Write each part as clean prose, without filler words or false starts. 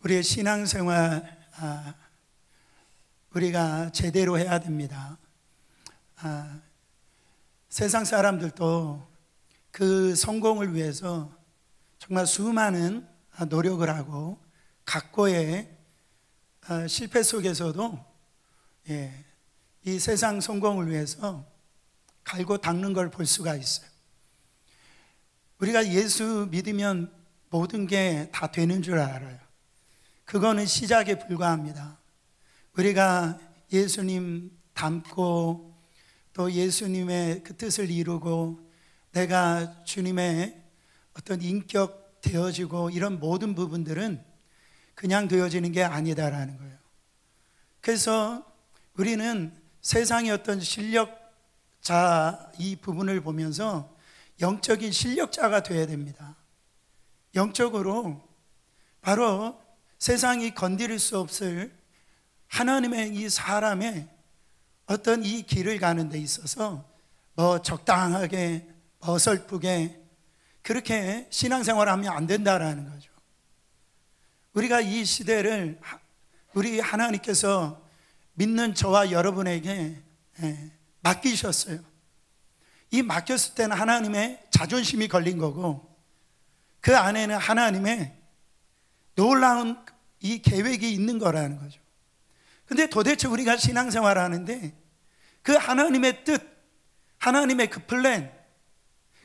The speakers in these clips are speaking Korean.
우리의 신앙생활 우리가 제대로 해야 됩니다. 세상 사람들도 그 성공을 위해서 정말 수많은 노력을 하고 각고의 실패 속에서도 이 세상 성공을 위해서 갈고 닦는 걸 볼 수가 있어요. 우리가 예수 믿으면 모든 게 다 되는 줄 알아요. 그거는 시작에 불과합니다. 우리가 예수님 닮고 또 예수님의 그 뜻을 이루고 내가 주님의 어떤 인격 되어지고 이런 모든 부분들은 그냥 되어지는 게 아니다라는 거예요. 그래서 우리는 세상의 어떤 실력자 이 부분을 보면서 영적인 실력자가 되어야 됩니다. 영적으로 바로 세상이 건드릴 수 없을 하나님의 이 사람의 어떤 이 길을 가는 데 있어서 적당하게 어설프게 그렇게 신앙생활을 하면 안 된다라는 거죠. 우리가 이 시대를 우리 하나님께서 믿는 저와 여러분에게 맡기셨어요. 이 맡겼을 때는 하나님의 자존심이 걸린 거고 그 안에는 하나님의 놀라운 이 계획이 있는 거라는 거죠. 근데 도대체 우리가 신앙생활을 하는데 그 하나님의 뜻, 하나님의 그 플랜,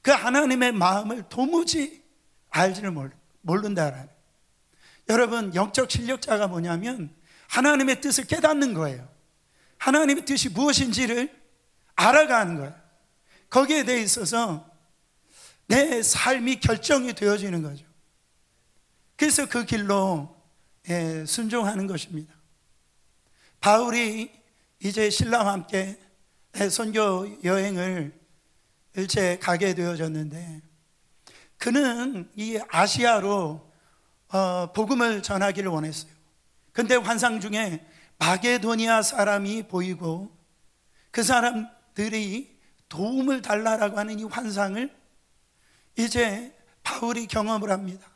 그 하나님의 마음을 도무지 알지를 모른다라는. 여러분, 영적 실력자가 뭐냐면 하나님의 뜻을 깨닫는 거예요. 하나님의 뜻이 무엇인지를 알아가는 거예요. 거기에 대해 있어서 내 삶이 결정이 되어지는 거죠. 그래서 그 길로 순종하는 것입니다. 바울이 이제 신라와 함께 선교 여행을 일체 가게 되어졌는데 그는 이 아시아로 복음을 전하기를 원했어요. 근데 환상 중에 마게도니아 사람이 보이고 그 사람들이 도움을 달라라고 하는 이 환상을 이제 바울이 경험을 합니다.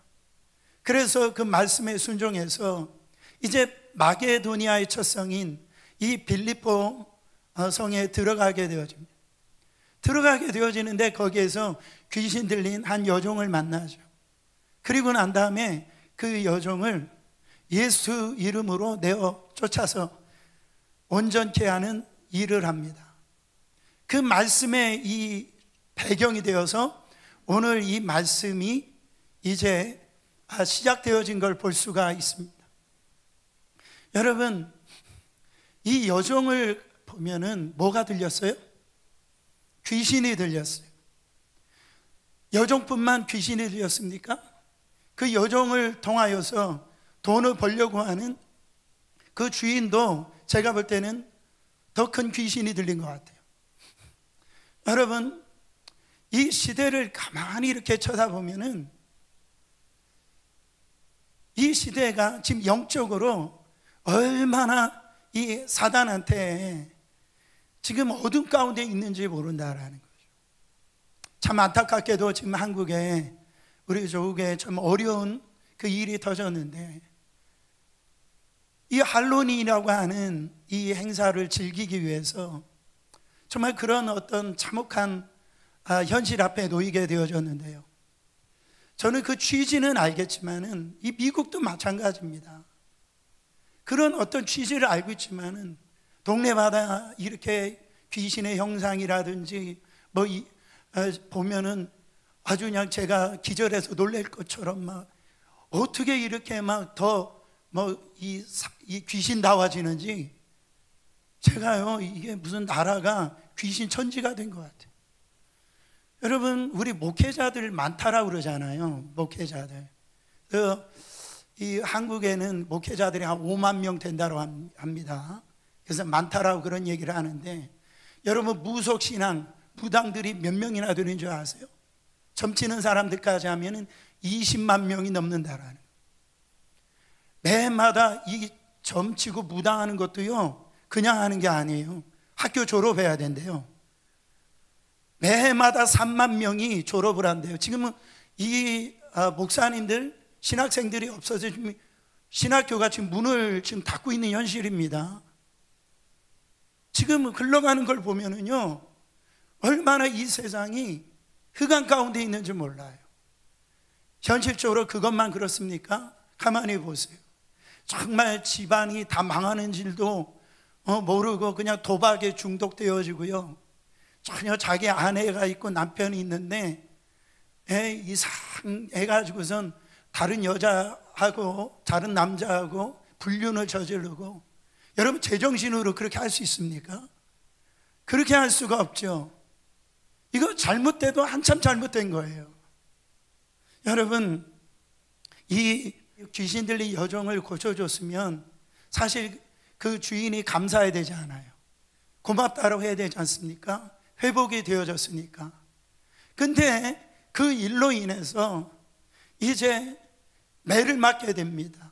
그래서 그 말씀에 순종해서 이제 마게도니아의 첫 성인 이 빌립보 성에 들어가게 되어집니다. 들어가게 되어지는데 거기에서 귀신 들린 한 여종을 만나죠. 그리고 난 다음에 그 여종을 예수 이름으로 내어 쫓아서 온전케 하는 일을 합니다. 그 말씀의 이 배경이 되어서 오늘 이 말씀이 이제 시작되어진 걸 볼 수가 있습니다. 여러분, 이 여종을 보면은 뭐가 들렸어요? 귀신이 들렸어요. 여종뿐만 귀신이 들렸습니까? 그 여종을 통하여서 돈을 벌려고 하는 그 주인도 제가 볼 때는 더 큰 귀신이 들린 것 같아요. 여러분, 이 시대를 가만히 이렇게 쳐다보면은 이 시대가 지금 영적으로 얼마나 이 사단한테 지금 어둠 가운데 있는지 모른다라는 거죠. 참 안타깝게도 지금 한국에 우리 조국에 참 어려운 그 일이 터졌는데 이 할로윈이라고 하는 이 행사를 즐기기 위해서 정말 그런 어떤 참혹한 현실 앞에 놓이게 되어졌는데요. 저는 그 취지는 알겠지만은 이 미국도 마찬가지입니다. 그런 어떤 취지를 알고 있지만은 동네마다 이렇게 귀신의 형상이라든지 보면은 아주 그냥 제가 기절해서 놀랄 것처럼 막 어떻게 이렇게 막 더 이 귀신다워지는지 제가요 이게 무슨 나라가 귀신 천지가 된 것 같아요. 여러분, 우리 목회자들 많다라고 그러잖아요. 목회자들. 이 한국에는 목회자들이 한 5만 명 된다고 합니다. 그래서 많다라고 그런 얘기를 하는데 여러분, 무속신앙 무당들이 몇 명이나 되는 줄 아세요? 점치는 사람들까지 하면은 20만 명이 넘는다라는. 매마다 이 점치고 무당하는 것도요 그냥 하는 게 아니에요. 학교 졸업해야 된대요. 매해마다 3만 명이 졸업을 한대요. 지금은 이 목사님들, 신학생들이 없어서 지금 신학교가 지금 문을 지금 닫고 있는 현실입니다. 지금 흘러가는 걸 보면은요, 얼마나 이 세상이 흑암 가운데 있는지 몰라요. 현실적으로 그것만 그렇습니까? 가만히 보세요. 정말 집안이 다 망하는 줄도 모르고 그냥 도박에 중독되어지고요, 전혀 자기 아내가 있고 남편이 있는데 애 가지고선 다른 여자하고 다른 남자하고 불륜을 저지르고, 여러분 제정신으로 그렇게 할 수 있습니까? 그렇게 할 수가 없죠. 이거 잘못돼도 한참 잘못된 거예요. 여러분, 이 귀신 들린 여종을 고쳐줬으면 사실 그 주인이 감사해야 되지 않아요? 고맙다고 해야 되지 않습니까? 회복이 되어졌으니까. 근데 그 일로 인해서 이제 매를 맞게 됩니다.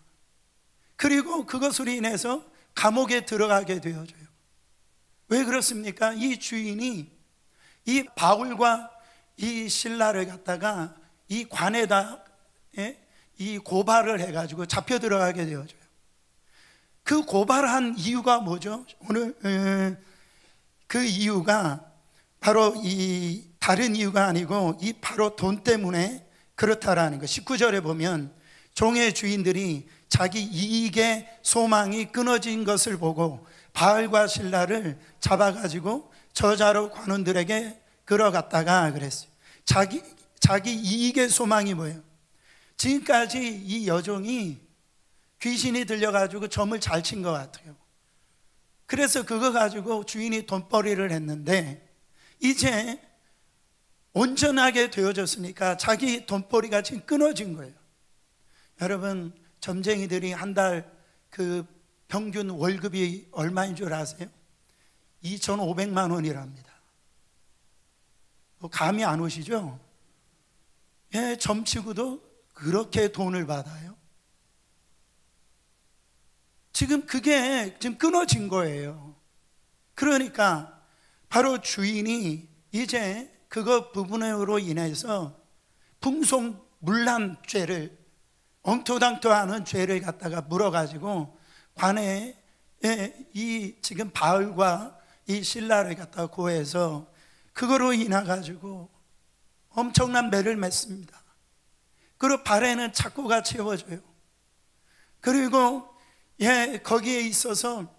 그리고 그것으로 인해서 감옥에 들어가게 되어져요. 왜 그렇습니까? 이 주인이 이 바울과 이 실라를 갖다가 이 관에다 이 고발을 해가지고 잡혀 들어가게 되어져요. 그 고발한 이유가 뭐죠? 오늘 그 이유가 바로 이 다른 이유가 아니고 이 바로 돈 때문에 그렇다라는 거. 19절에 보면 종의 주인들이 자기 이익의 소망이 끊어진 것을 보고 바울과 실라를 잡아가지고 저자로 관원들에게 끌어갔다가 그랬어요. 자기 이익의 소망이 뭐예요? 지금까지 이 여종이 귀신이 들려가지고 점을 잘 친 것 같아요. 그래서 그거 가지고 주인이 돈벌이를 했는데 이제 온전하게 되어졌으니까 자기 돈벌이가 지금 끊어진 거예요. 여러분, 점쟁이들이 한 달 그 평균 월급이 얼마인 줄 아세요? 2,500만 원이랍니다. 감이 안 오시죠? 예, 점치고도 그렇게 돈을 받아요. 지금 그게 지금 끊어진 거예요. 그러니까 바로 주인이 이제 그거 부분으로 인해서 풍속물란죄를, 엉토당토하는 죄를 갖다가 물어가지고 관에 이 지금 바울과 이 실라를 갖다가 고해서 그거로 인해 가지고 엄청난 매를 맺습니다. 그리고 발에는 착고가 채워져요. 그리고 거기에 있어서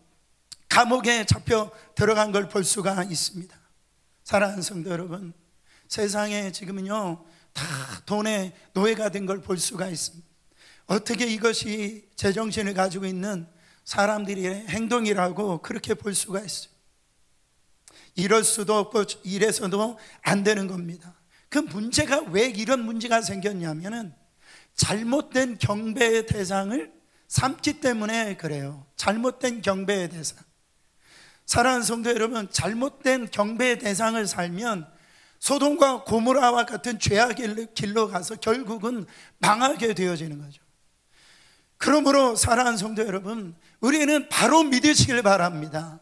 감옥에 잡혀 들어간 걸 볼 수가 있습니다. 사랑하는 성도 여러분, 세상에 지금은요 다 돈의 노예가 된 걸 볼 수가 있습니다. 어떻게 이것이 제정신을 가지고 있는 사람들의 행동이라고 그렇게 볼 수가 있어요. 이럴 수도 없고 이래서도 안 되는 겁니다. 그 문제가 왜 이런 문제가 생겼냐면은 잘못된 경배의 대상을 삼기 때문에 그래요. 잘못된 경배의 대상. 사랑하는 성도 여러분, 잘못된 경배의 대상을 살면 소돔과 고모라와 같은 죄악의 길로 가서 결국은 망하게 되어지는 거죠. 그러므로 사랑하는 성도 여러분, 우리는 바로 믿으시길 바랍니다.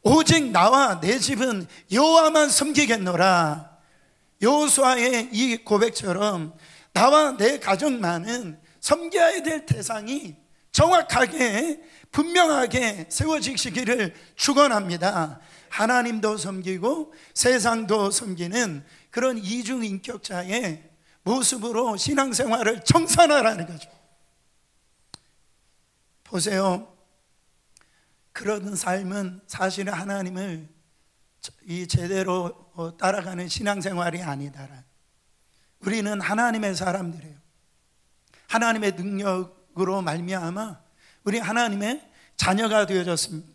오직 나와 내 집은 여호와만 섬기겠노라. 여호수아의 이 고백처럼 나와 내 가정만은 섬겨야 될 대상이 정확하게 분명하게 세워지시기를 축원합니다. 하나님도 섬기고 세상도 섬기는 그런 이중인격자의 모습으로 신앙생활을 청산하라는 거죠. 보세요. 그런 삶은 사실은 하나님을 이 제대로 따라가는 신앙생활이 아니다. 우리는 하나님의 사람들이에요. 하나님의 능력으로 말미암아 우리 하나님의 자녀가 되어졌습니다.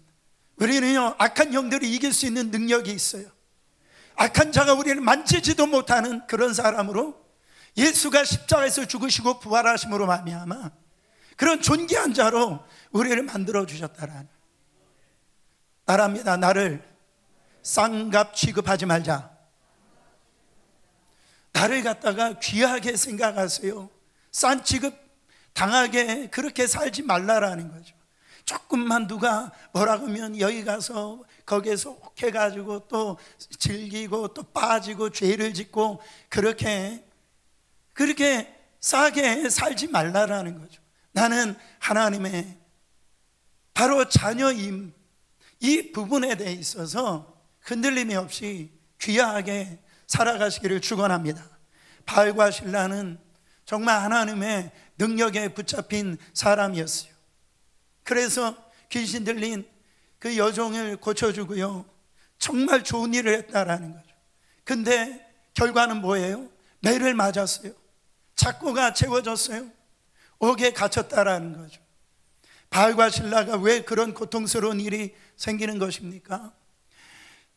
우리는요 악한 영들을 이길 수 있는 능력이 있어요. 악한 자가 우리를 만지지도 못하는 그런 사람으로 예수가 십자가에서 죽으시고 부활하심으로 말미암아 그런 존귀한 자로 우리를 만들어 주셨다라는, 따라합니다. 나를 쌍갑 취급하지 말자. 나를 갖다가 귀하게 생각하세요. 싼 취급 당하게 그렇게 살지 말라라는 거죠. 조금만 누가 뭐라고 하면 여기 가서 거기에서 혹해가지고 또 즐기고 또 빠지고 죄를 짓고 그렇게 싸게 살지 말라라는 거죠. 나는 하나님의 바로 자녀임, 이 부분에 대해 있어서 흔들림이 없이 귀하게 살아가시기를 축원합니다. 바알과 실라는 정말 하나님의 능력에 붙잡힌 사람이었어요. 그래서 귀신 들린 그 여종을 고쳐주고요, 정말 좋은 일을 했다라는 거죠. 근데 결과는 뭐예요? 매를 맞았어요. 작고가 채워졌어요. 옥에 갇혔다라는 거죠. 바알과 실라가 왜 그런 고통스러운 일이 생기는 것입니까?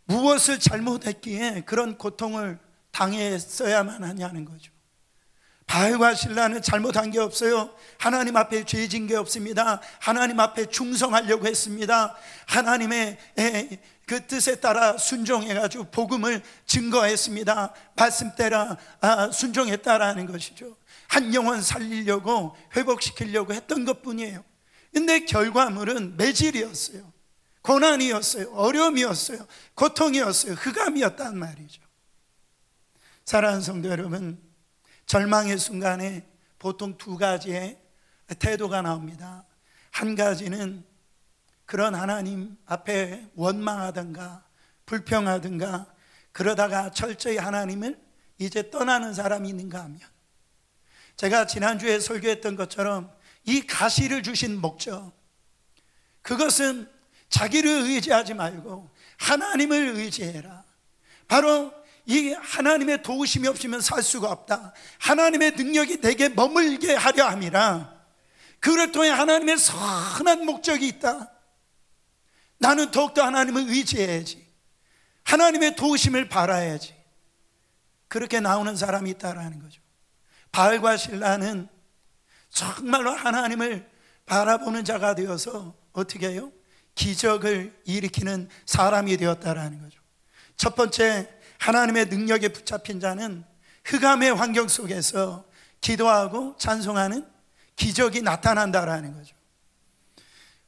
무엇을 잘못했기에 그런 고통을 당했어야만 하냐는 거죠. 바알과 실라는 잘못한 게 없어요. 하나님 앞에 죄 진 게 없습니다. 하나님 앞에 충성하려고 했습니다. 하나님의 그 뜻에 따라 순종해가지고 복음을 증거했습니다. 말씀 따라 순종했다라는 것이죠. 한 영혼 살리려고, 회복시키려고 했던 것뿐이에요. 근데 결과물은 매질이었어요. 고난이었어요. 어려움이었어요. 고통이었어요. 흑암이었단 말이죠. 사랑하는 성도 여러분, 절망의 순간에 보통 두 가지의 태도가 나옵니다. 한 가지는 그런 하나님 앞에 원망하든가 불평하든가 그러다가 철저히 하나님을 이제 떠나는 사람이 있는가 하면, 제가 지난주에 설교했던 것처럼 이 가시를 주신 목적, 그것은 자기를 의지하지 말고 하나님을 의지해라. 바로 이 하나님의 도우심이 없으면 살 수가 없다. 하나님의 능력이 내게 머물게 하려 함이라. 그를 통해 하나님의 선한 목적이 있다. 나는 더욱더 하나님을 의지해야지. 하나님의 도우심을 바라야지. 그렇게 나오는 사람이 있다라는 거죠. 바알과 실라는 정말로 하나님을 바라보는 자가 되어서 어떻게 해요? 기적을 일으키는 사람이 되었다라는 거죠. 첫 번째, 하나님의 능력에 붙잡힌 자는 흑암의 환경 속에서 기도하고 찬송하는 기적이 나타난다라는 거죠.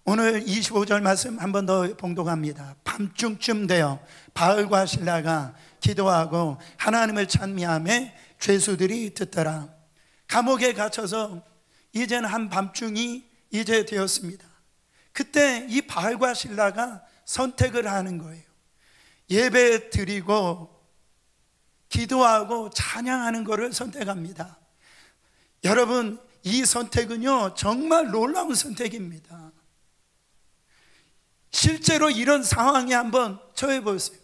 오늘 25절 말씀 한 번 더 봉독합니다. 밤중쯤 되어 바알과 실라가 기도하고 하나님을 찬미하며 죄수들이 듣더라. 감옥에 갇혀서 이제는 한밤중이 이제 되었습니다. 그때 이 바알과 실라가 선택을 하는 거예요. 예배 드리고 기도하고 찬양하는 것을 선택합니다. 여러분, 이 선택은요 정말 놀라운 선택입니다. 실제로 이런 상황에 한번 처해 보세요.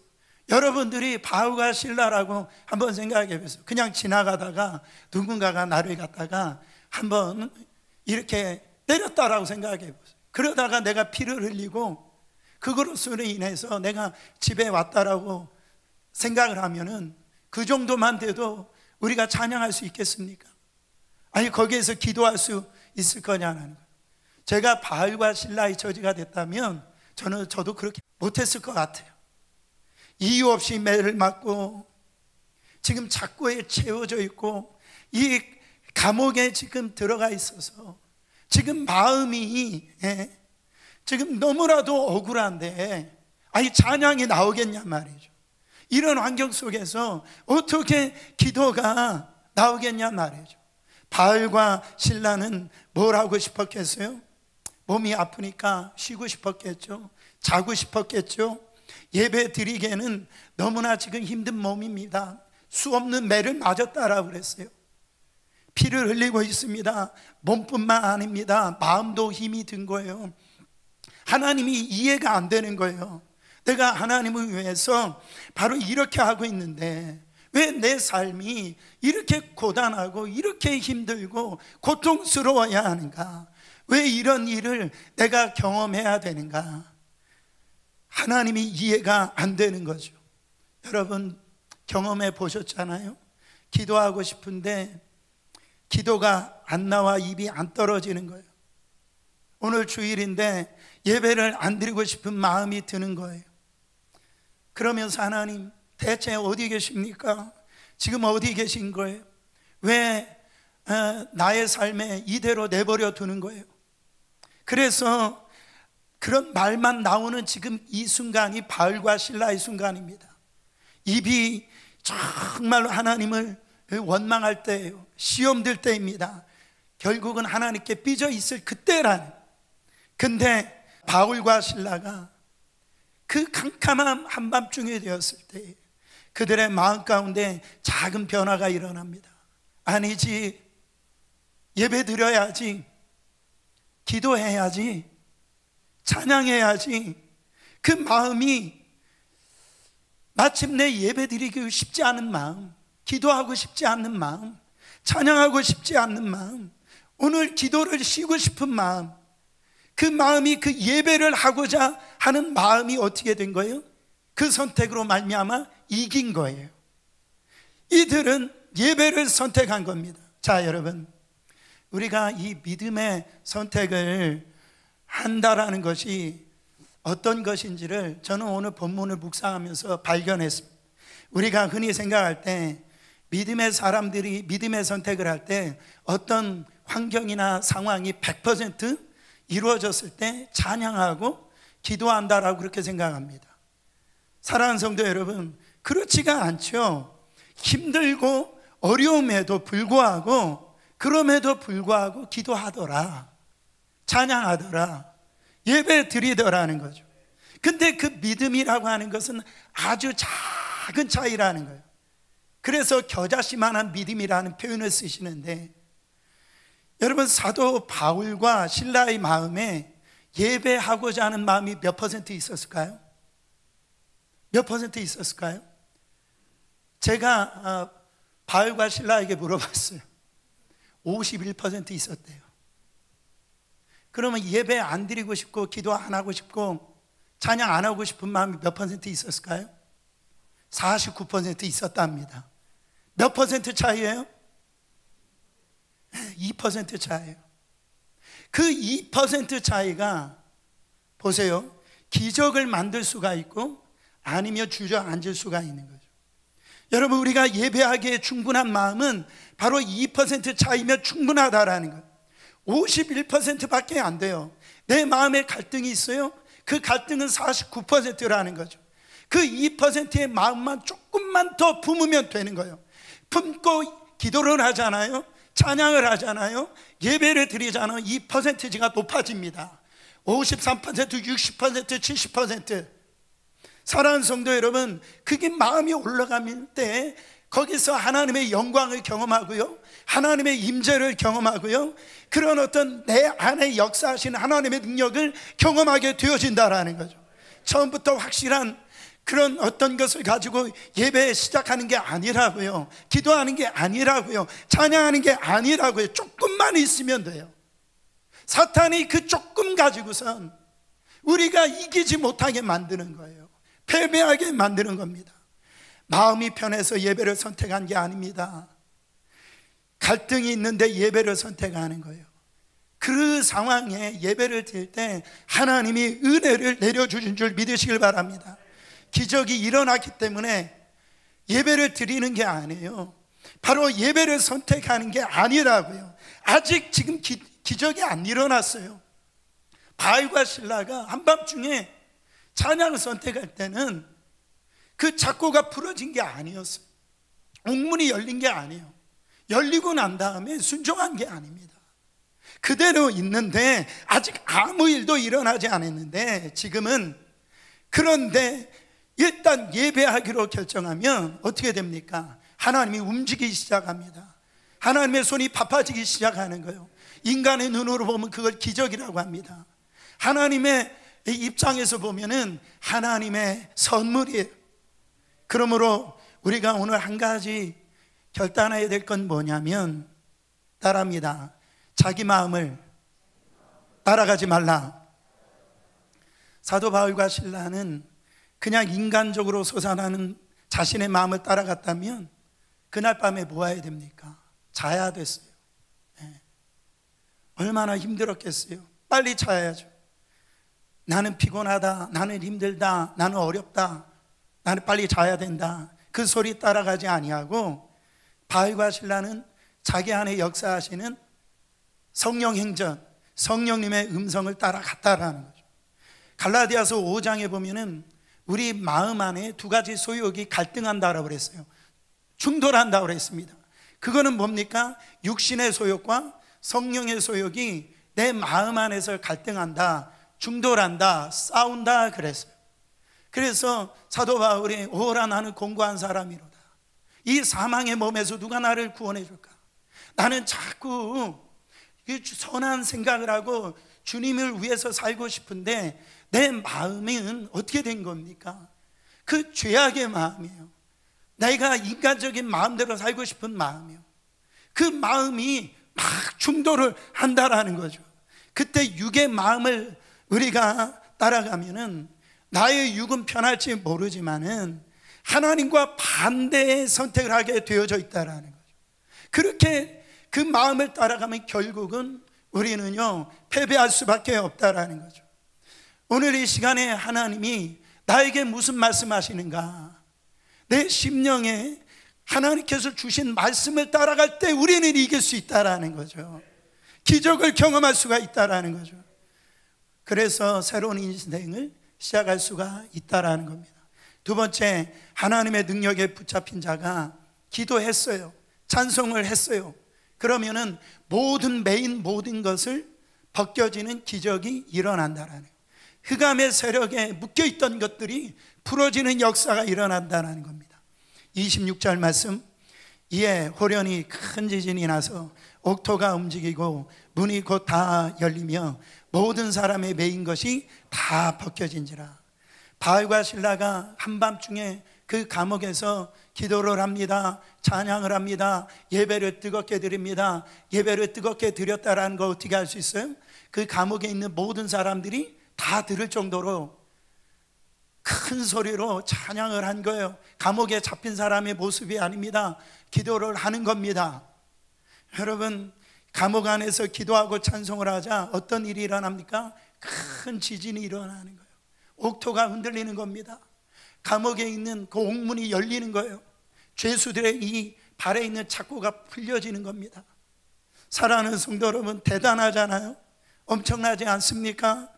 여러분들이 바울과 실라라고 한번 생각해 보세요. 그냥 지나가다가 누군가가 나를 갖다가 한번 이렇게 때렸다라고 생각해 보세요. 그러다가 내가 피를 흘리고 그것으로 인해서 내가 집에 왔다라고 생각을 하면은 그 정도만 돼도 우리가 찬양할 수 있겠습니까? 아니, 거기에서 기도할 수 있을 거냐는 거예요. 제가 바알과 실라의 처지가 됐다면 저도 그렇게 못했을 것 같아요. 이유 없이 매를 맞고 지금 작고에 채워져 있고 이 감옥에 지금 들어가 있어서 지금 마음이 지금 너무나도 억울한데 아니 찬양이 나오겠냐 말이죠. 이런 환경 속에서 어떻게 기도가 나오겠냐 말이죠. 바알과 실라는 뭘 하고 싶었겠어요? 몸이 아프니까 쉬고 싶었겠죠. 자고 싶었겠죠. 예배 드리기에는 너무나 지금 힘든 몸입니다. 수 없는 매를 맞았다라고 그랬어요. 피를 흘리고 있습니다. 몸뿐만 아닙니다. 마음도 힘이 든 거예요. 하나님이 이해가 안 되는 거예요. 내가 하나님을 위해서 바로 이렇게 하고 있는데 왜 내 삶이 이렇게 고단하고 이렇게 힘들고 고통스러워야 하는가? 왜 이런 일을 내가 경험해야 되는가? 하나님이 이해가 안 되는 거죠. 여러분 경험해 보셨잖아요. 기도하고 싶은데 기도가 안 나와 입이 안 떨어지는 거예요. 오늘 주일인데 예배를 안 드리고 싶은 마음이 드는 거예요. 그러면서 하나님 대체 어디 계십니까? 지금 어디 계신 거예요? 왜 나의 삶에 이대로 내버려 두는 거예요? 그래서 그런 말만 나오는 지금 이 순간이 바알과 실라의 순간입니다. 입이 정말로 하나님을 원망할 때예요. 시험 들 때입니다. 결국은 하나님께 삐져 있을 그때라는. 근데 바울과 실라가 그 캄캄한 한밤중에 되었을 때 그들의 마음 가운데 작은 변화가 일어납니다. 아니지, 예배 드려야지, 기도해야지, 찬양해야지. 그 마음이 마침내 예배 드리기 쉽지 않은 마음, 기도하고 싶지 않는 마음, 찬양하고 싶지 않는 마음, 오늘 기도를 쉬고 싶은 마음, 그 마음이 그 예배를 하고자 하는 마음이 어떻게 된 거예요? 그 선택으로 말미암아 이긴 거예요. 이들은 예배를 선택한 겁니다. 자, 여러분, 우리가 이 믿음의 선택을 한다라는 것이 어떤 것인지를 저는 오늘 본문을 묵상하면서 발견했습니다. 우리가 흔히 생각할 때 믿음의 사람들이 믿음의 선택을 할 때 어떤 환경이나 상황이 100% 이루어졌을 때 찬양하고 기도한다라고 그렇게 생각합니다. 사랑하는 성도 여러분, 그렇지가 않죠. 힘들고 어려움에도 불구하고, 그럼에도 불구하고 기도하더라, 찬양하더라, 예배 드리더라는 거죠. 근데 그 믿음이라고 하는 것은 아주 작은 차이라는 거예요. 그래서 겨자씨만한 믿음이라는 표현을 쓰시는데, 여러분, 사도 바울과 실라의 마음에 예배하고자 하는 마음이 몇 퍼센트 있었을까요? 몇 퍼센트 있었을까요? 제가 바울과 실라에게 물어봤어요. 51% 있었대요. 그러면 예배 안 드리고 싶고 기도 안 하고 싶고 찬양 안 하고 싶은 마음이 몇 퍼센트 있었을까요? 49% 있었답니다. 몇 퍼센트 차이예요? 2% 차이예요. 그 2% 차이가 보세요, 기적을 만들 수가 있고 아니면 주저앉을 수가 있는 거죠. 여러분, 우리가 예배하기에 충분한 마음은 바로 2% 차이면 충분하다라는 거예요. 51%밖에 안 돼요. 내 마음에 갈등이 있어요? 그 갈등은 49%라는 거죠. 그 2%의 마음만 조금만 더 품으면 되는 거예요. 품고 기도를 하잖아요, 찬양을 하잖아요, 예배를 드리잖아요. 이 퍼센티지가 높아집니다. 53%, 60%, 70%. 사랑하는 성도 여러분, 그게 마음이 올라가면 때 거기서 하나님의 영광을 경험하고요, 하나님의 임재를 경험하고요, 그런 어떤 내 안에 역사하신 하나님의 능력을 경험하게 되어진다라는 거죠. 처음부터 확실한 그런 어떤 것을 가지고 예배 시작하는 게 아니라고요, 기도하는 게 아니라고요, 찬양하는 게 아니라고요. 조금만 있으면 돼요. 사탄이 그 조금 가지고선 우리가 이기지 못하게 만드는 거예요. 패배하게 만드는 겁니다. 마음이 편해서 예배를 선택한 게 아닙니다. 갈등이 있는데 예배를 선택하는 거예요. 그 상황에 예배를 드릴 때 하나님이 은혜를 내려주신 줄 믿으시길 바랍니다. 기적이 일어났기 때문에 예배를 드리는 게 아니에요. 바로 예배를 선택하는 게 아니라고요. 아직 지금 기적이 안 일어났어요. 바울과 실라가 한밤중에 찬양을 선택할 때는 그 작고가 풀어진 게 아니었어요. 옥문이 열린 게 아니에요. 열리고 난 다음에 순종한 게 아닙니다. 그대로 있는데 아직 아무 일도 일어나지 않았는데 지금은, 그런데 일단 예배하기로 결정하면 어떻게 됩니까? 하나님이 움직이기 시작합니다. 하나님의 손이 바빠지기 시작하는 거예요. 인간의 눈으로 보면 그걸 기적이라고 합니다. 하나님의 입장에서 보면은 하나님의 선물이에요. 그러므로 우리가 오늘 한 가지 결단해야 될 건 뭐냐면, 따라합니다. 자기 마음을 따라가지 말라. 사도 바울과 실라는 그냥 인간적으로 솟아나는 자신의 마음을 따라갔다면 그날 밤에 뭐 해야 됩니까? 자야 됐어요. 네. 얼마나 힘들었겠어요. 빨리 자야죠. 나는 피곤하다, 나는 힘들다, 나는 어렵다, 나는 빨리 자야 된다, 그 소리 따라가지 아니하고 바울과 실라는 자기 안에 역사하시는 성령 행전, 성령님의 음성을 따라갔다라는 거죠. 갈라디아서 5장에 보면은 우리 마음 안에 두 가지 소욕이 갈등한다라고 그랬어요. 충돌한다고 그랬습니다. 그거는 뭡니까? 육신의 소욕과 성령의 소욕이 내 마음 안에서 갈등한다, 중돌한다, 싸운다 그랬어요. 그래서 사도 바울이 오라 나는 공고한 사람이로다. 이 사망의 몸에서 누가 나를 구원해 줄까? 나는 자꾸 선한 생각을 하고 주님을 위해서 살고 싶은데 내 마음은 어떻게 된 겁니까? 그 죄악의 마음이에요. 내가 인간적인 마음대로 살고 싶은 마음이에요. 그 마음이 막 충돌을 한다라는 거죠. 그때 육의 마음을 우리가 따라가면은 나의 육은 편할지 모르지만은 하나님과 반대의 선택을 하게 되어져 있다라는 거죠. 그렇게 그 마음을 따라가면 결국은 우리는요 패배할 수밖에 없다라는 거죠. 오늘 이 시간에 하나님이 나에게 무슨 말씀하시는가? 내 심령에 하나님께서 주신 말씀을 따라갈 때 우리는 이길 수 있다라는 거죠. 기적을 경험할 수가 있다라는 거죠. 그래서 새로운 인생을 시작할 수가 있다라는 겁니다. 두 번째, 하나님의 능력에 붙잡힌 자가 기도했어요. 찬송을 했어요. 그러면은 모든 것을 벗겨지는 기적이 일어난다라는 거예요. 흑암의 세력에 묶여있던 것들이 풀어지는 역사가 일어난다는 겁니다. 26절 말씀, 이에 호련히 큰 지진이 나서 옥토가 움직이고 문이 곧 다 열리며 모든 사람의 매인 것이 다 벗겨진지라. 바울과 실라가 한밤중에 그 감옥에서 기도를 합니다. 찬양을 합니다. 예배를 뜨겁게 드립니다. 예배를 뜨겁게 드렸다라는 거 어떻게 알 수 있어요? 그 감옥에 있는 모든 사람들이 다 들을 정도로 큰 소리로 찬양을 한 거예요. 감옥에 잡힌 사람의 모습이 아닙니다. 기도를 하는 겁니다. 여러분, 감옥 안에서 기도하고 찬송을 하자 어떤 일이 일어납니까? 큰 지진이 일어나는 거예요. 옥토가 흔들리는 겁니다. 감옥에 있는 그 옥문이 열리는 거예요. 죄수들의 이 발에 있는 착고가 풀려지는 겁니다. 사랑하는 성도 여러분, 대단하잖아요. 엄청나지 않습니까?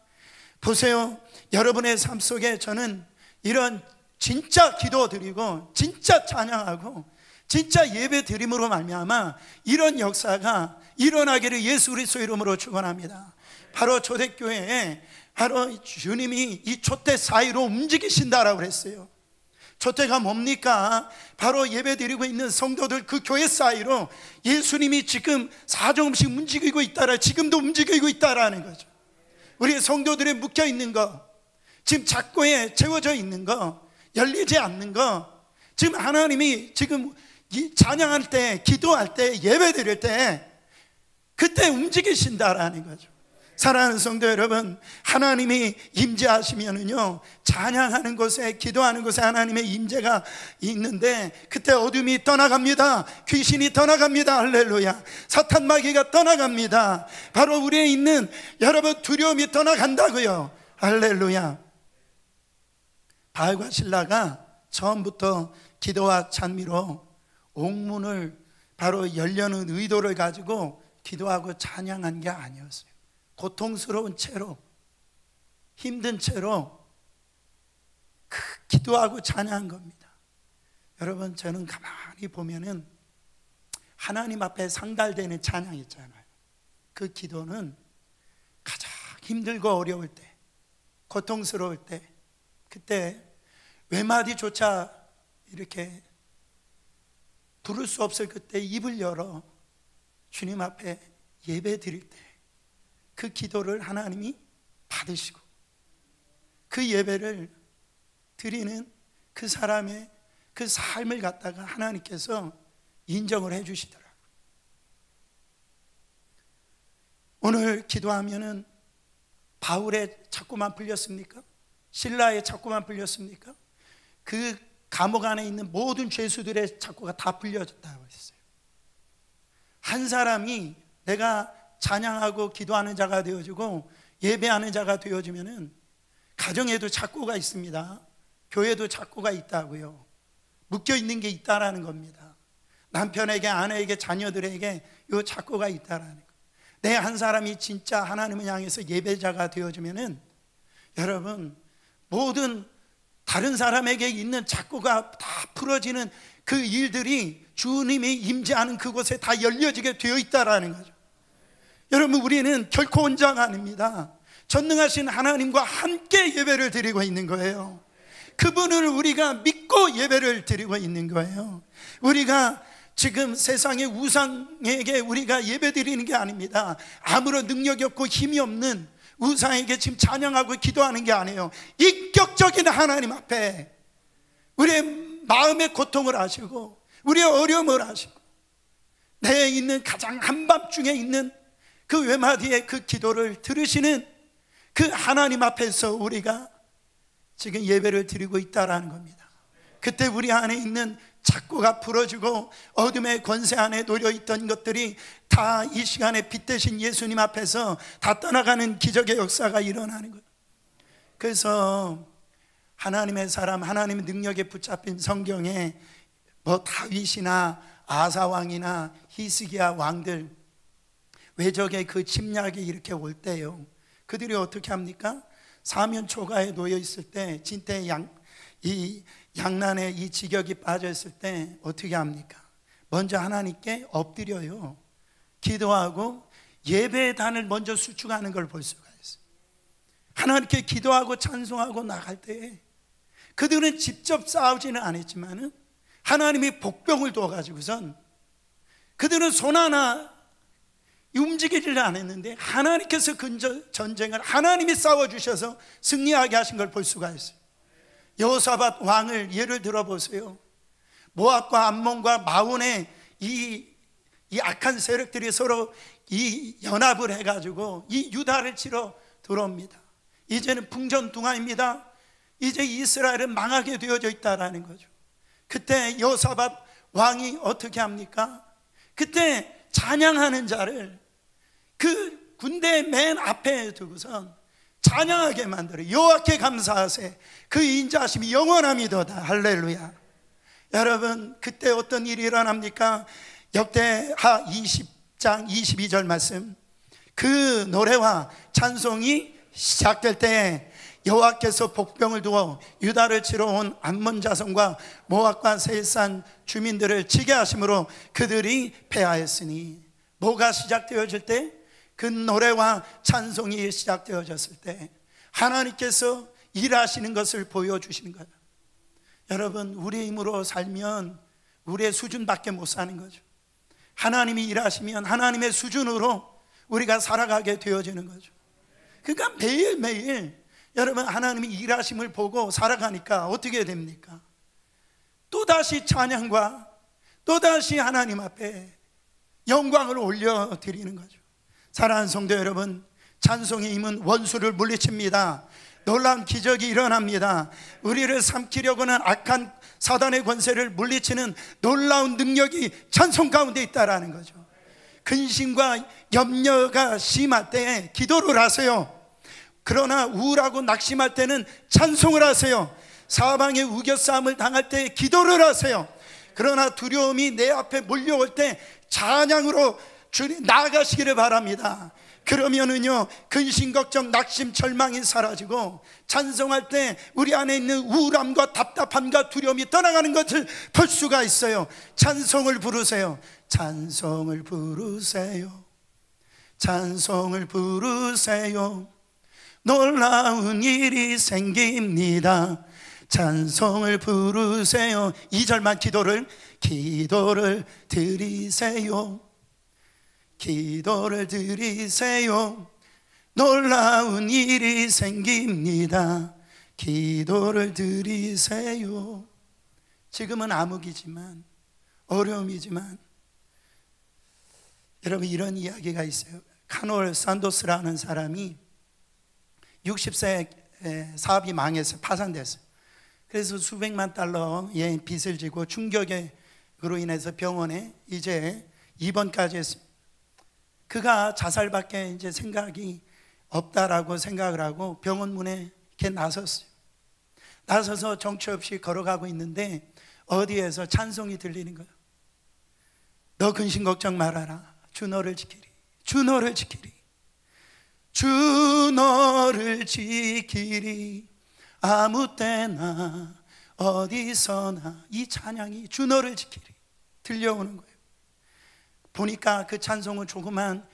보세요. 여러분의 삶 속에 저는 이런 진짜 기도 드리고 진짜 찬양하고 진짜 예배 드림으로 말미암아 이런 역사가 일어나기를 예수 그리스도 이름으로 축원합니다. 바로 초대교회에 바로 주님이 이 촛대 사이로 움직이신다라고 그랬어요. 촛대가 뭡니까? 바로 예배 드리고 있는 성도들 그 교회 사이로 예수님이 지금 사정없이 움직이고 있다라, 지금도 움직이고 있다라는 거죠. 우리 성도들이 묶여 있는 거, 지금 작고에 채워져 있는 거, 열리지 않는 거, 지금 하나님이 지금 찬양할 때, 기도할 때, 예배 드릴 때 그때 움직이신다라는 거죠. 사랑하는 성도 여러분, 하나님이 임재하시면은요 찬양하는 곳에, 기도하는 곳에 하나님의 임재가 있는데 그때 어둠이 떠나갑니다. 귀신이 떠나갑니다. 할렐루야. 사탄 마귀가 떠나갑니다. 바로 우리에 있는 여러분 두려움이 떠나간다고요. 할렐루야. 바울과 실라가 처음부터 기도와 찬미로 옥문을 바로 열려는 의도를 가지고 기도하고 찬양한 게 아니었어요. 고통스러운 채로, 힘든 채로 기도하고 찬양한 겁니다. 여러분, 저는 가만히 보면은 하나님 앞에 상달되는 찬양 있잖아요. 그 기도는 가장 힘들고 어려울 때, 고통스러울 때, 그때 외마디조차 이렇게 부를 수 없을 그때 입을 열어 주님 앞에 예배 드릴 때 그 기도를 하나님이 받으시고 그 예배를 드리는 그 사람의 그 삶을 갖다가 하나님께서 인정을 해 주시더라고요. 오늘 기도하면은 바울의 착고만 풀렸습니까? 실라의 착고만 풀렸습니까? 그 감옥 안에 있는 모든 죄수들의 착고가 다 풀려졌다고 했어요. 한 사람이 내가 찬양하고 기도하는 자가 되어지고 예배하는 자가 되어지면은 가정에도 착고가 있습니다. 교회도 착고가 있다고요. 묶여 있는 게 있다라는 겁니다. 남편에게, 아내에게, 자녀들에게 이 착고가 있다라는 거. 내 한 사람이 진짜 하나님을 향해서 예배자가 되어지면은 여러분 모든 다른 사람에게 있는 착고가 다 풀어지는 그 일들이 주님이 임재하는 그곳에 다 열려지게 되어 있다라는 거죠. 여러분, 우리는 결코 혼자가 아닙니다. 전능하신 하나님과 함께 예배를 드리고 있는 거예요. 그분을 우리가 믿고 예배를 드리고 있는 거예요. 우리가 지금 세상의 우상에게 우리가 예배 드리는 게 아닙니다. 아무런 능력이 없고 힘이 없는 우상에게 지금 찬양하고 기도하는 게 아니에요. 인격적인 하나님 앞에 우리의 마음의 고통을 아시고 우리의 어려움을 아시고 내에 있는 가장 한밤중에 있는 그 외마디의 그 기도를 들으시는 그 하나님 앞에서 우리가 지금 예배를 드리고 있다라는 겁니다. 그때 우리 안에 있는 착고가 풀어지고 어둠의 권세 안에 놓여있던 것들이 다 이 시간에 빛 대신 예수님 앞에서 다 떠나가는 기적의 역사가 일어나는 거예요. 그래서 하나님의 사람, 하나님의 능력에 붙잡힌 성경에 뭐 다윗이나 아사왕이나 히스기야 왕들 외적의 그 침략이 이렇게 올 때요, 그들이 어떻게 합니까? 사면 초가에 놓여 있을 때, 진태 이 양난에 이 지격이 빠져 있을 때 어떻게 합니까? 먼저 하나님께 엎드려요. 기도하고 예배의 단을 먼저 수축하는 걸 볼 수가 있어요. 하나님께 기도하고 찬송하고 나갈 때 그들은 직접 싸우지는 않았지만은 하나님이 복병을 두어가지고선 그들은 손 하나 움직이지를 않았는데 하나님께서 그 전쟁을 하나님이 싸워주셔서 승리하게 하신 걸 볼 수가 있어요. 여호사밧 왕을 예를 들어보세요. 모압과 암몬과 마온의 이 악한 세력들이 서로 이 연합을 해가지고 이 유다를 치러 들어옵니다. 이제는 풍전등화입니다. 이제 이스라엘은 망하게 되어져 있다라는 거죠. 그때 여호사밧 왕이 어떻게 합니까? 그때 찬양하는 자를 그 군대 맨 앞에 두고선 찬양하게 만들어 여호와께 감사하세 그 인자하심이 영원함이도다. 할렐루야. 여러분, 그때 어떤 일이 일어납니까? 역대하 20장 22절 말씀, 그 노래와 찬송이 시작될 때 여호와께서 복병을 두어 유다를 치러 온 암몬 자손과 모압과 세일산 주민들을 치게 하심으로 그들이 패하였으니, 뭐가 시작되어질 때? 그 노래와 찬송이 시작되어졌을 때 하나님께서 일하시는 것을 보여주시는 거예요. 여러분, 우리의 힘으로 살면 우리의 수준밖에 못 사는 거죠. 하나님이 일하시면 하나님의 수준으로 우리가 살아가게 되어지는 거죠. 그러니까 매일매일 여러분, 하나님이 일하심을 보고 살아가니까 어떻게 됩니까? 또다시 찬양과 또다시 하나님 앞에 영광을 올려드리는 거죠. 사랑하는 성도 여러분, 찬송의 힘은 원수를 물리칩니다. 놀라운 기적이 일어납니다. 우리를 삼키려고는 악한 사단의 권세를 물리치는 놀라운 능력이 찬송 가운데 있다라는 거죠. 근심과 염려가 심할 때 기도를 하세요. 그러나 우울하고 낙심할 때는 찬송을 하세요. 사방에 우겨싸움을 당할 때 기도를 하세요. 그러나 두려움이 내 앞에 몰려올 때 찬양으로 주님 나아가시기를 바랍니다. 그러면은요, 근심, 걱정, 낙심, 절망이 사라지고 찬송할 때 우리 안에 있는 우울함과 답답함과 두려움이 떠나가는 것을 볼 수가 있어요. 찬송을 부르세요. 찬송을 부르세요. 찬송을 부르세요. 놀라운 일이 생깁니다. 찬송을 부르세요. 2절만 기도를 드리세요. 기도를 드리세요. 놀라운 일이 생깁니다. 기도를 드리세요. 지금은 암흑이지만, 어려움이지만, 여러분, 이런 이야기가 있어요. 카놀 산도스라는 사람이 60세 사업이 망해서 파산됐어요. 그래서 수백만 달러의 빚을 지고 충격으로 인해서 병원에 이제 입원까지 했습니다. 그가 자살밖에 이제 생각이 없다라고 생각을 하고 병원 문에 이렇게 나섰어요. 나서서 정처 없이 걸어가고 있는데 어디에서 찬송이 들리는 거예요. 너 근심 걱정 말아라. 주 너를 지키리. 주 너를 지키리. 주 너를 지키리. 아무 때나 어디서나. 이 찬양이 주 너를 지키리 들려오는 거예요. 보니까 그 찬송은 조그만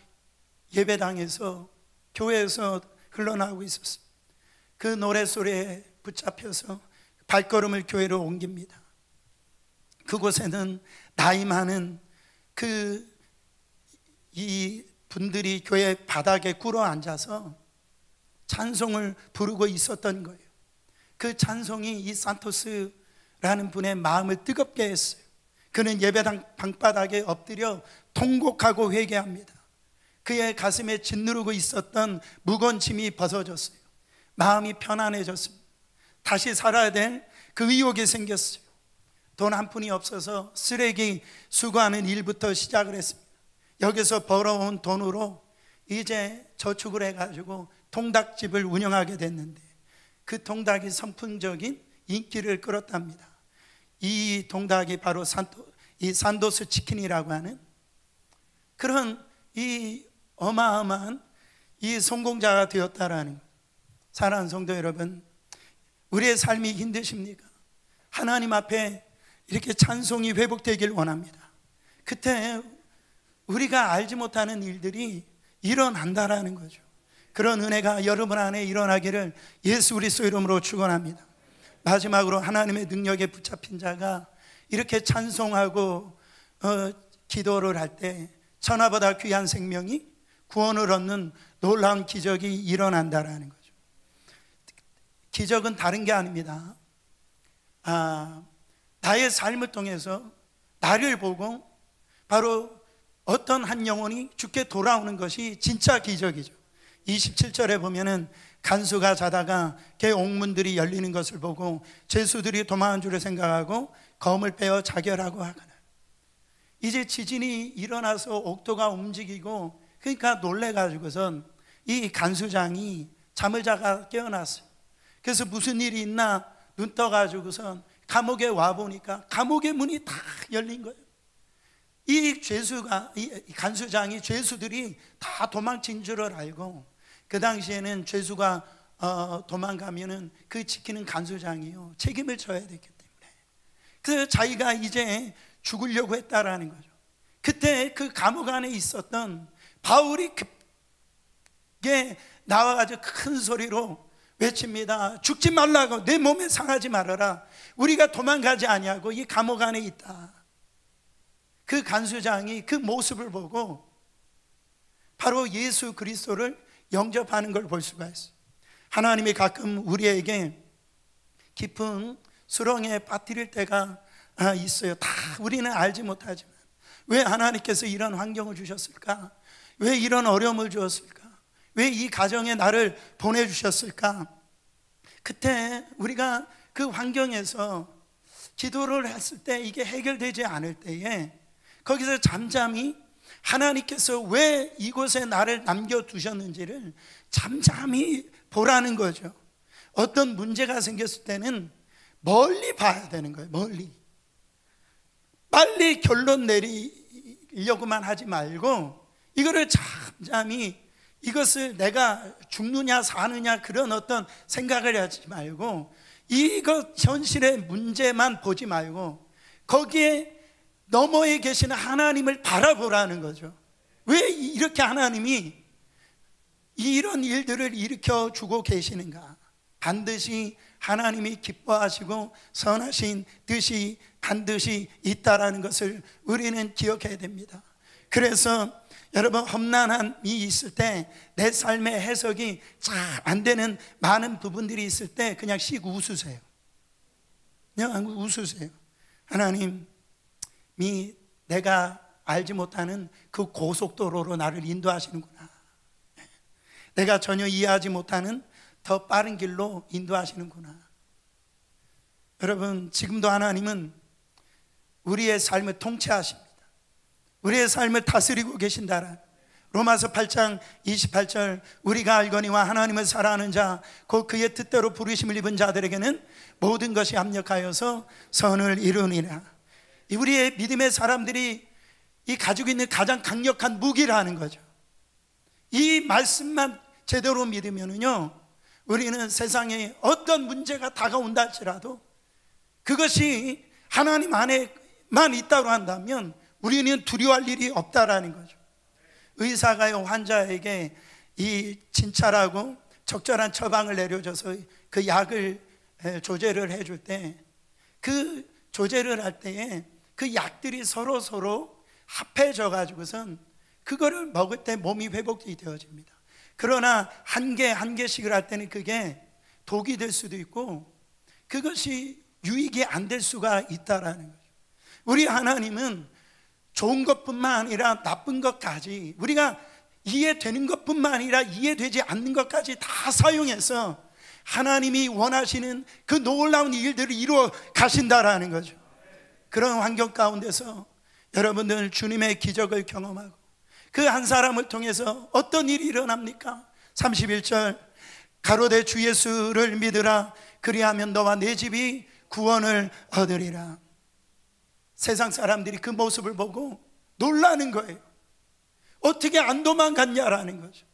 예배당에서 교회에서 흘러나오고 있었어요. 그 노랫소리에 붙잡혀서 발걸음을 교회로 옮깁니다. 그곳에는 나이 많은 이 분들이 교회 바닥에 꿇어 앉아서 찬송을 부르고 있었던 거예요. 그 찬송이 이 산토스라는 분의 마음을 뜨겁게 했어요. 그는 예배당 방바닥에 엎드려 통곡하고 회개합니다. 그의 가슴에 짓누르고 있었던 무거운 짐이 벗어졌어요. 마음이 편안해졌습니다. 다시 살아야 될 그 의욕이 생겼어요. 돈 한 푼이 없어서 쓰레기 수거하는 일부터 시작을 했습니다. 여기서 벌어온 돈으로 이제 저축을 해가지고 통닭집을 운영하게 됐는데, 그 통닭이 선풍적인 인기를 끌었답니다. 이 통닭이 바로 이 산도스 치킨이라고 하는 그런 이 어마어마한 이 성공자가 되었다라는 것. 사랑하는 성도 여러분, 우리의 삶이 힘드십니까? 하나님 앞에 이렇게 찬송이 회복되길 원합니다. 그때 우리가 알지 못하는 일들이 일어난다라는 거죠. 그런 은혜가 여러분 안에 일어나기를 예수 그리스도 이름으로 축원합니다. 마지막으로 하나님의 능력에 붙잡힌 자가 이렇게 찬송하고 기도를 할 때 천하보다 귀한 생명이 구원을 얻는 놀라운 기적이 일어난다라는 거죠. 기적은 다른 게 아닙니다. 나의 삶을 통해서 나를 보고 바로 어떤 한 영혼이 주께 돌아오는 것이 진짜 기적이죠. 27절에 보면은 간수가 자다가 개 옥문들이 열리는 것을 보고 죄수들이 도망한 줄을 생각하고 검을 빼어 자결하고 하거나. 이제 지진이 일어나서 옥토가 움직이고, 그러니까 놀래가지고선 이 간수장이 잠을 자가 깨어났어요. 그래서 무슨 일이 있나 눈 떠가지고선 감옥에 와보니까 감옥의 문이 다 열린 거예요. 이 간수장이 죄수들이 다 도망친 줄을 알고, 그 당시에는 죄수가 도망가면은 그 지키는 간수장이요 책임을 져야 됐기 때문에 그래서 자기가 이제 죽으려고 했다라는 거죠. 그때 그 감옥 안에 있었던 바울이 급게 나와가지고 큰 소리로 외칩니다. 죽지 말라고, 내 몸에 상하지 말아라. 우리가 도망가지 아니하고 이 감옥 안에 있다. 그 간수장이 그 모습을 보고 바로 예수 그리스도를 영접하는 걸 볼 수가 있어요. 하나님이 가끔 우리에게 깊은 수렁에 빠뜨릴 때가 있어요. 다 우리는 알지 못하지만 왜 하나님께서 이런 환경을 주셨을까? 왜 이런 어려움을 주었을까? 왜 이 가정에 나를 보내주셨을까? 그때 우리가 그 환경에서 기도를 했을 때 이게 해결되지 않을 때에 거기서 잠잠히 하나님께서 왜 이곳에 나를 남겨두셨는지를 잠잠히 보라는 거죠. 어떤 문제가 생겼을 때는 멀리 봐야 되는 거예요. 멀리. 빨리 결론 내리려고만 하지 말고 이거를 잠잠히, 이것을 내가 죽느냐 사느냐 그런 어떤 생각을 하지 말고 이것 현실의 문제만 보지 말고 거기에 너머에 계시는 하나님을 바라보라는 거죠. 왜 이렇게 하나님이 이런 일들을 일으켜 주고 계시는가? 반드시 하나님이 기뻐하시고 선하신 뜻이 반드시 있다라는 것을 우리는 기억해야 됩니다. 그래서 여러분, 험난함이 있을 때 내 삶의 해석이 잘 안 되는 많은 부분들이 있을 때 그냥 씩 웃으세요. 그냥 웃으세요. 하나님이 내가 알지 못하는 그 고속도로로 나를 인도하시는구나. 내가 전혀 이해하지 못하는 더 빠른 길로 인도하시는구나. 여러분, 지금도 하나님은 우리의 삶을 통치하십니다. 우리의 삶을 다스리고 계신다라. 로마서 8장 28절, 우리가 알거니와 하나님을 사랑하는 자 곧 그의 뜻대로 부르심을 입은 자들에게는 모든 것이 합력하여서 선을 이루니라. 우리의 믿음의 사람들이 이 가지고 있는 가장 강력한 무기라는 거죠. 이 말씀만 제대로 믿으면요, 우리는 세상에 어떤 문제가 다가온다 할지라도 그것이 하나님 안에만 있다고 한다면 우리는 두려워할 일이 없다라는 거죠. 의사가요 환자에게 이 진찰하고 적절한 처방을 내려줘서 그 약을 조제를 해줄 때, 그 조제를 할 때에 그 약들이 서로 합해져 가지고선 그거를 먹을 때 몸이 회복이 되어집니다. 그러나 한 개씩을 할 때는 그게 독이 될 수도 있고 그것이 유익이 안 될 수가 있다라는 거죠. 우리 하나님은 좋은 것뿐만 아니라 나쁜 것까지, 우리가 이해되는 것뿐만 아니라 이해되지 않는 것까지 다 사용해서 하나님이 원하시는 그 놀라운 일들을 이루어 가신다라는 거죠. 그런 환경 가운데서 여러분들 주님의 기적을 경험하고 그 한 사람을 통해서 어떤 일이 일어납니까? 31절, 가로되 주 예수를 믿으라. 그리하면 너와 내 집이 구원을 얻으리라. 세상 사람들이 그 모습을 보고 놀라는 거예요. 어떻게 안 도망갔냐라는 거죠.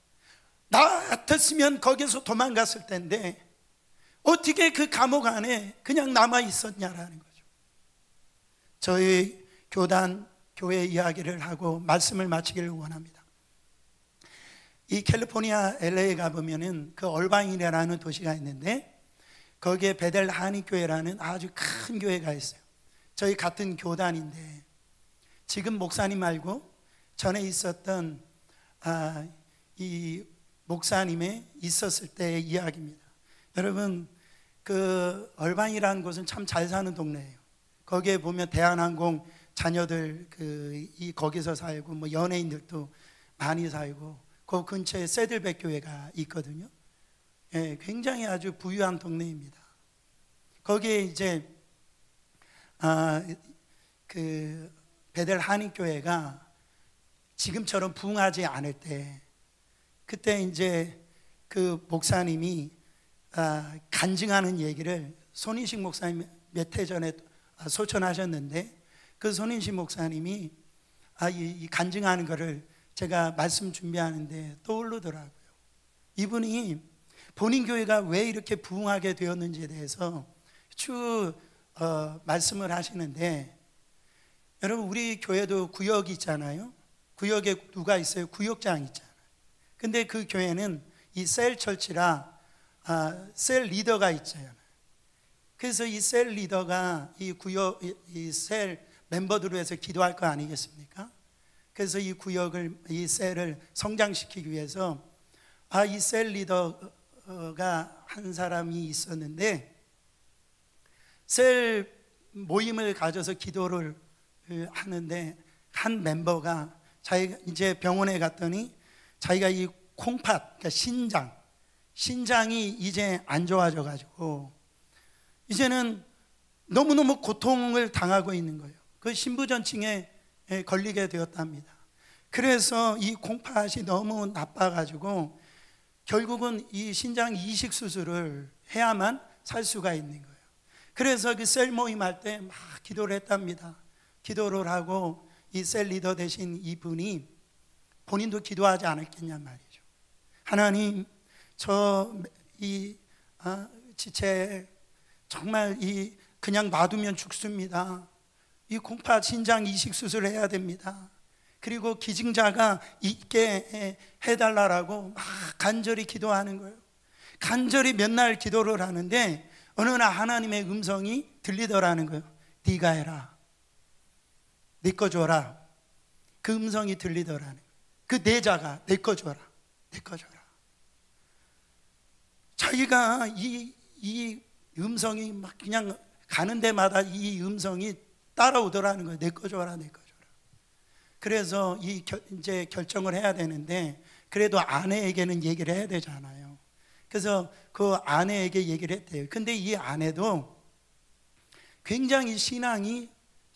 나 같았으면 거기서 도망갔을 텐데 어떻게 그 감옥 안에 그냥 남아 있었냐라는 거죠. 저희 교단 교회 이야기를 하고 말씀을 마치기를 원합니다. 이 캘리포니아 LA에 가보면은 그 얼바인이라는 도시가 있는데 거기에 베델 한인교회라는 아주 큰 교회가 있어요. 저희 같은 교단인데 지금 목사님 말고 전에 있었던 이 목사님의 있었을 때의 이야기입니다. 여러분, 그 얼반이라는 곳은 참 잘 사는 동네예요. 거기에 보면 대한항공 자녀들 거기서 살고 뭐 연예인들도 많이 살고 그 근처에 세들백 교회가 있거든요. 예, 굉장히 아주 부유한 동네입니다. 거기에 이제 그 베델 한인교회가 지금처럼 부흥하지 않을 때, 그때 이제 그 목사님이 간증하는 얘기를 손인식 목사님 몇 해 전에 소천하셨는데 그 손인식 목사님이 이 간증하는 거를 제가 말씀 준비하는데 떠오르더라고요. 이분이 본인 교회가 왜 이렇게 부흥하게 되었는지에 대해서 쭉 말씀을 하시는데, 여러분 우리 교회도 구역이 있잖아요. 구역에 누가 있어요? 구역장 있잖아요. 근데 그 교회는 이 셀 철치라 셀 리더가 있잖아요. 그래서 이 셀 리더가 이 구역 이 셀 멤버들을 위해서 기도할 거 아니겠습니까? 그래서 이 구역을 이 셀을 성장시키기 위해서 이 셀 리더가 한 사람이 있었는데 셀 모임을 가져서 기도를 하는데 한 멤버가 자기가 이제 병원에 갔더니 자기가 이 콩팥, 그러니까 신장이 이제 안 좋아져 가지고 이제는 너무너무 고통을 당하고 있는 거예요. 그 신부전증에 걸리게 되었답니다. 그래서 이 콩팥이 너무 나빠 가지고 결국은 이 신장 이식 수술을 해야만 살 수가 있는 거예요. 그래서 그 셀 모임 할 때 막 기도를 했답니다. 기도를 하고 이 셀 리더 되신 이분이 본인도 기도하지 않았겠냐 말이죠. 하나님, 저 이 지체 정말 그냥 놔두면 죽습니다. 이 콩팥 신장 이식 수술을 해야 됩니다. 그리고 기증자가 있게 해달라고 막 간절히 기도하는 거예요. 간절히 몇 날 기도를 하는데 어느 날 하나님의 음성이 들리더라는 거예요. 네가 해라, 네 거 줘라. 그 음성이 들리더라는 거예요. 그 내자가 내 거 줘라, 내 거 줘라. 자기가 이 음성이 막 그냥 가는 데마다 이 음성이 따라오더라는 거예요. 내 거 줘라, 내 거 줘라. 그래서 이제 결정을 해야 되는데 그래도 아내에게는 얘기를 해야 되잖아요. 그래서 그 아내에게 얘기를 했대요. 근데 이 아내도 굉장히 신앙이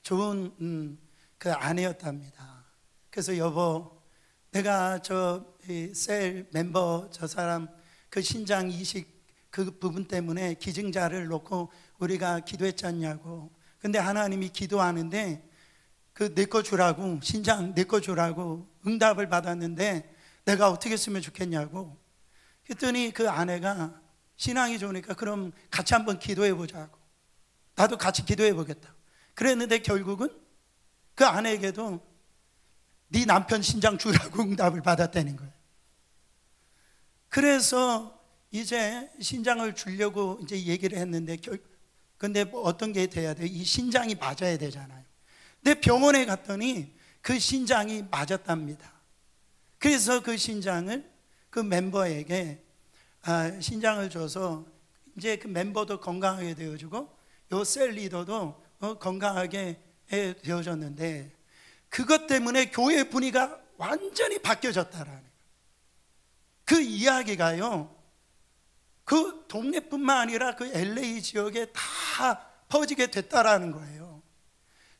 좋은 그 아내였답니다. 그래서 여보, 내가 저 셀 멤버 저 사람 그 신장 이식 그 부분 때문에 기증자를 놓고 우리가 기도했지 않냐고. 근데 하나님이 기도하는데 그 내 거 주라고, 신장 내 거 주라고 응답을 받았는데 내가 어떻게 했으면 좋겠냐고. 그랬더니 그 아내가 신앙이 좋으니까 그럼 같이 한번 기도해 보자고. 나도 같이 기도해 보겠다. 그랬는데 결국은 그 아내에게도 네 남편 신장 주라고 응답을 받았다는 거예요. 그래서 이제 신장을 주려고 이제 얘기를 했는데, 근데 뭐 어떤 게 돼야 돼요? 이 신장이 맞아야 되잖아요. 근데 병원에 갔더니 그 신장이 맞았답니다. 그래서 그 신장을 그 멤버에게 신장을 줘서 이제 그 멤버도 건강하게 되어주고 요 셀 리더도 건강하게 되어졌는데, 그것 때문에 교회 분위기가 완전히 바뀌어졌다라는 그 이야기가요, 그 동네뿐만 아니라 그 LA 지역에 다 퍼지게 됐다라는 거예요.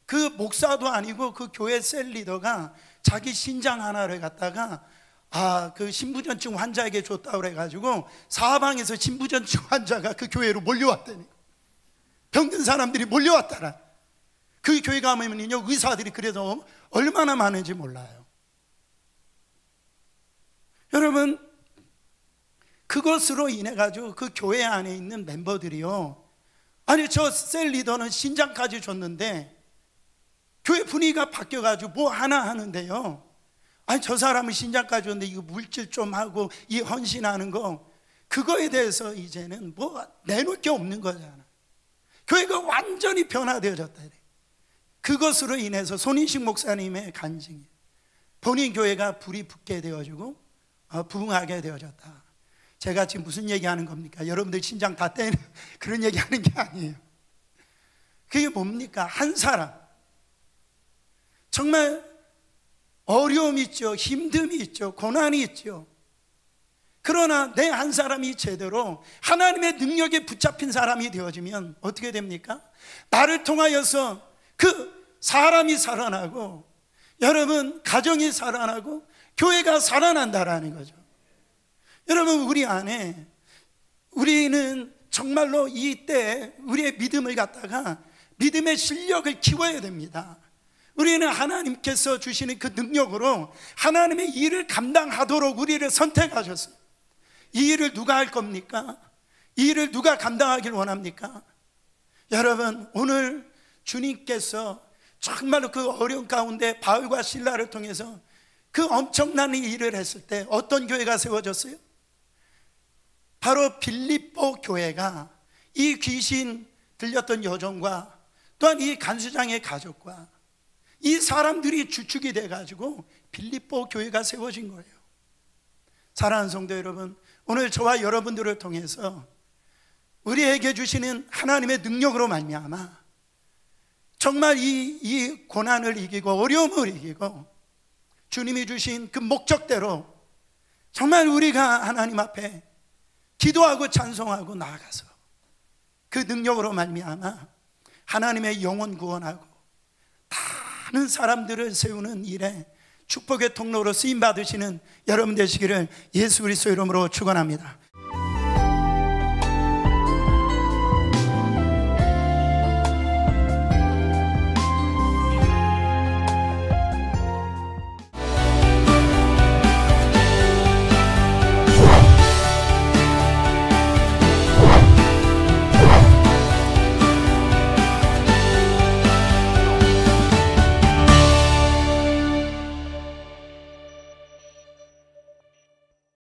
그 목사도 아니고 그 교회 셀 리더가 자기 신장 하나를 갖다가 그 신부전증 환자에게 줬다고 그래가지고 사방에서 신부전증 환자가 그 교회로 몰려왔다니, 병든 사람들이 몰려왔다라. 그 교회 가면요, 의사들이 그래서 얼마나 많은지 몰라요. 여러분, 그것으로 인해 가지고 그 교회 안에 있는 멤버들이요, 아니 저 셀 리더는 신장까지 줬는데 교회 분위기가 바뀌어가지고 뭐 하나 하는데요, 아니 저 사람은 신장까지 줬는데 이거 물질 좀 하고 이 헌신하는 거, 그거에 대해서 이제는 뭐 내놓을 게 없는 거잖아. 교회가 완전히 변화되어졌다. 그것으로 인해서 손인식 목사님의 간증이, 본인 교회가 불이 붙게 되어지고 부흥하게 되어졌다. 제가 지금 무슨 얘기하는 겁니까? 여러분들 신장 다 떼는 그런 얘기하는 게 아니에요. 그게 뭡니까? 한 사람, 정말 어려움이 있죠, 힘듦이 있죠, 고난이 있죠. 그러나 내 한 사람이 제대로 하나님의 능력에 붙잡힌 사람이 되어지면 어떻게 됩니까? 나를 통하여서 그 사람이 살아나고, 여러분 가정이 살아나고 교회가 살아난다라는 거죠. 여러분, 우리 안에, 우리는 정말로 이때 우리의 믿음을 갖다가 믿음의 실력을 키워야 됩니다. 우리는 하나님께서 주시는 그 능력으로 하나님의 일을 감당하도록 우리를 선택하셨어요. 이 일을 누가 할 겁니까? 이 일을 누가 감당하길 원합니까? 여러분, 오늘 주님께서 정말로 그 어려운 가운데 바울과 실라를 통해서 그 엄청난 일을 했을 때 어떤 교회가 세워졌어요? 바로 빌립보 교회가 이 귀신 들렸던 여종과 또한 이 간수장의 가족과 이 사람들이 주축이 돼가지고 빌립보 교회가 세워진 거예요. 사랑하는 성도 여러분, 오늘 저와 여러분들을 통해서 우리에게 주시는 하나님의 능력으로 말미암아 정말 이 고난을 이기고 어려움을 이기고 주님이 주신 그 목적대로 정말 우리가 하나님 앞에 기도하고 찬송하고 나아가서 그 능력으로 말미암아 하나님의 영혼 구원하고 많은 사람들을 세우는 일에 축복의 통로로 쓰임 받으시는 여러분 되시기를 예수 그리스도 이름으로 축원합니다.